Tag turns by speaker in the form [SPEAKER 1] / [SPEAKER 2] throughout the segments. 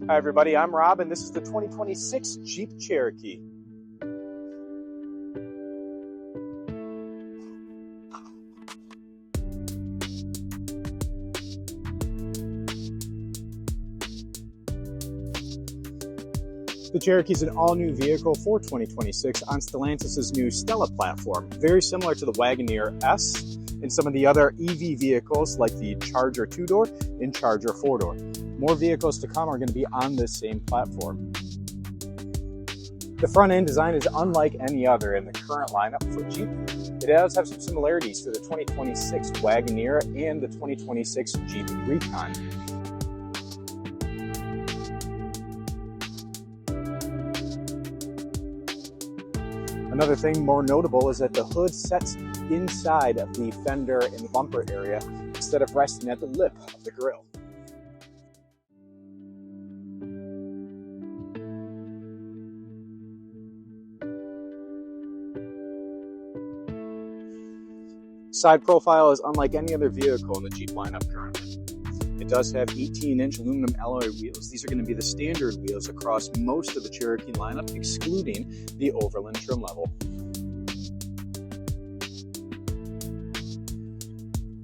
[SPEAKER 1] Hi everybody, I'm Rob and this is the 2026 Jeep Cherokee. The Cherokee is an all-new vehicle for 2026 on Stellantis' new Stella platform, very similar to the Wagoneer S and some of the other EV vehicles like the Charger 2-door and Charger 4-door. More vehicles to come are going to be on this same platform. The front end design is unlike any other in the current lineup for Jeep. It does have some similarities to the 2026 Wagoneer and the 2026 Jeep Recon. Another thing more notable is that the hood sets inside of the fender and the bumper area instead of resting at the lip of the grille. Side profile is unlike any other vehicle in the Jeep lineup currently. It does have 18-inch aluminum alloy wheels. These are going to be the standard wheels across most of the Cherokee lineup, excluding the Overland trim level.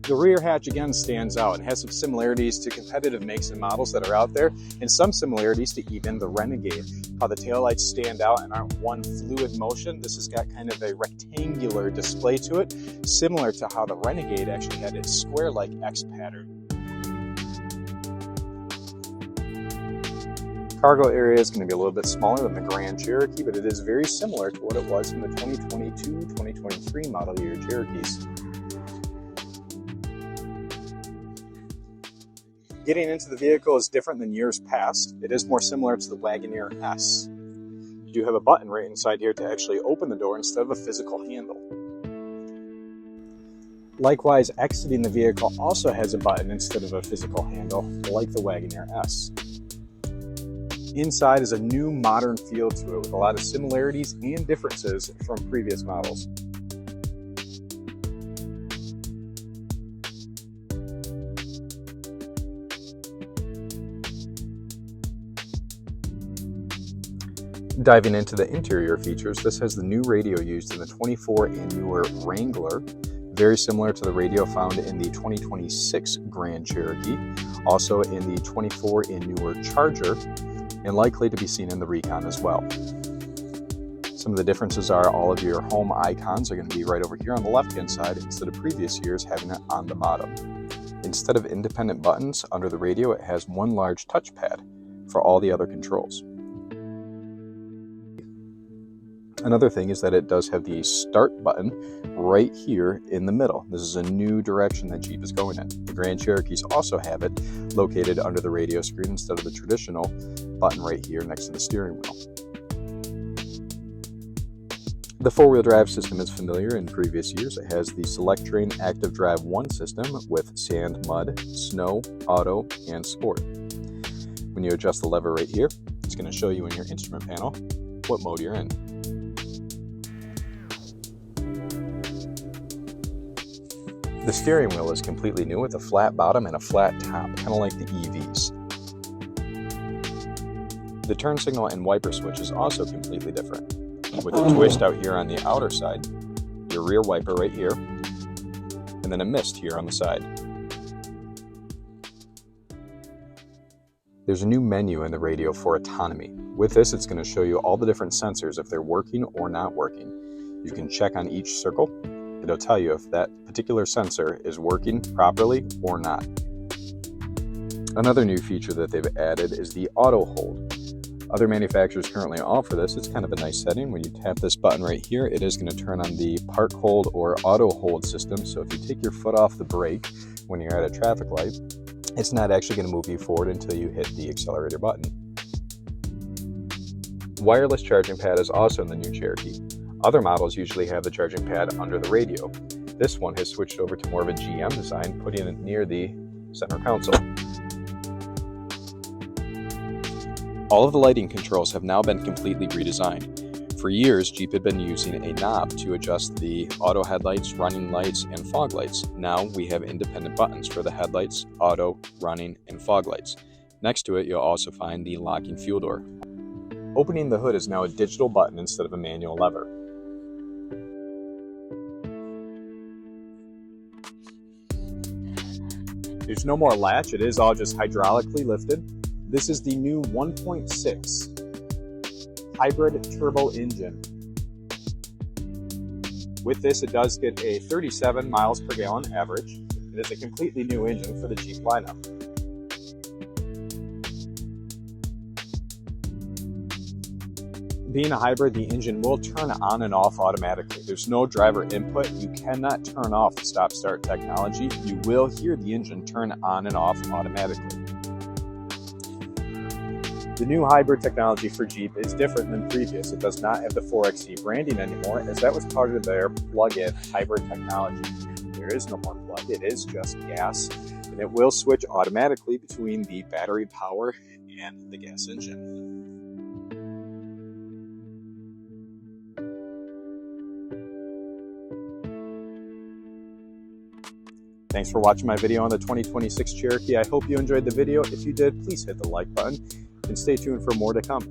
[SPEAKER 1] The rear hatch again stands out and has some similarities to competitive makes and models that are out there, and some similarities to even the Renegade. How the taillights stand out and aren't one fluid motion. This has got kind of a rectangular display to it, similar to how the Renegade actually had its square-like X pattern. Cargo area is going to be a little bit smaller than the Grand Cherokee, but it is very similar to what it was in the 2022-2023 model year Cherokees. Getting into the vehicle is different than years past. It is more similar to the Wagoneer S. You do have a button right inside here to actually open the door instead of a physical handle. Likewise, exiting the vehicle also has a button instead of a physical handle, like the Wagoneer S. Inside is a new modern feel to it with a lot of similarities and differences from previous models. Diving into the interior features, this has the new radio used in the 24 and newer Wrangler, very similar to the radio found in the 2026 Grand Cherokee, also in the 24 and newer Charger, and likely to be seen in the Recon as well. Some of the differences are all of your home icons are going to be right over here on the left-hand side instead of previous years having it on the bottom. Instead of independent buttons under the radio, it has one large touchpad for all the other controls. Another thing is that it does have the start button right here in the middle. This is a new direction that Jeep is going in. The Grand Cherokees also have it located under the radio screen instead of the traditional button right here next to the steering wheel. The four-wheel drive system is familiar in previous years. It has the Select-Train Active Drive 1 system with sand, mud, snow, auto, and sport. When you adjust the lever right here, it's going to show you in your instrument panel what mode you're in. The steering wheel is completely new with a flat bottom and a flat top, kind of like the EVs. The turn signal and wiper switch is also completely different, with a twist out here on the outer side, your rear wiper right here, and then a mist here on the side. There's a new menu in the radio for autonomy. With this, it's going to show you all the different sensors if they're working or not working. You can check on each circle. It'll tell you if that particular sensor is working properly or not. Another new feature that they've added is the auto hold. Other manufacturers currently offer this. It's kind of a nice setting. When you tap this button right here, it is going to turn on the park hold or auto hold system. So if you take your foot off the brake when you're at a traffic light, it's not actually going to move you forward until you hit the accelerator button. Wireless charging pad is also in the new Cherokee. Other models usually have the charging pad under the radio. This one has switched over to more of a GM design, putting it near the center console. All of the lighting controls have now been completely redesigned. For years, Jeep had been using a knob to adjust the auto headlights, running lights, and fog lights. Now we have independent buttons for the headlights, auto, running, and fog lights. Next to it, you'll also find the locking fuel door. Opening the hood is now a digital button instead of a manual lever. There's no more latch, it is all just hydraulically lifted. This is the new 1.6 hybrid turbo engine. With this, it does get a 37 miles per gallon average. It is a completely new engine for the Jeep lineup. Being a hybrid, the engine will turn on and off automatically. There's no driver input. You cannot turn off the stop-start technology. You will hear the engine turn on and off automatically. The new hybrid technology for Jeep is different than previous. It does not have the 4xe branding anymore, as that was part of their plug-in hybrid technology. There is no more plug, it is just gas, and it will switch automatically between the battery power and the gas engine. Thanks for watching my video on the 2026 Cherokee. I hope you enjoyed the video. If you did, please hit the like button and stay tuned for more to come.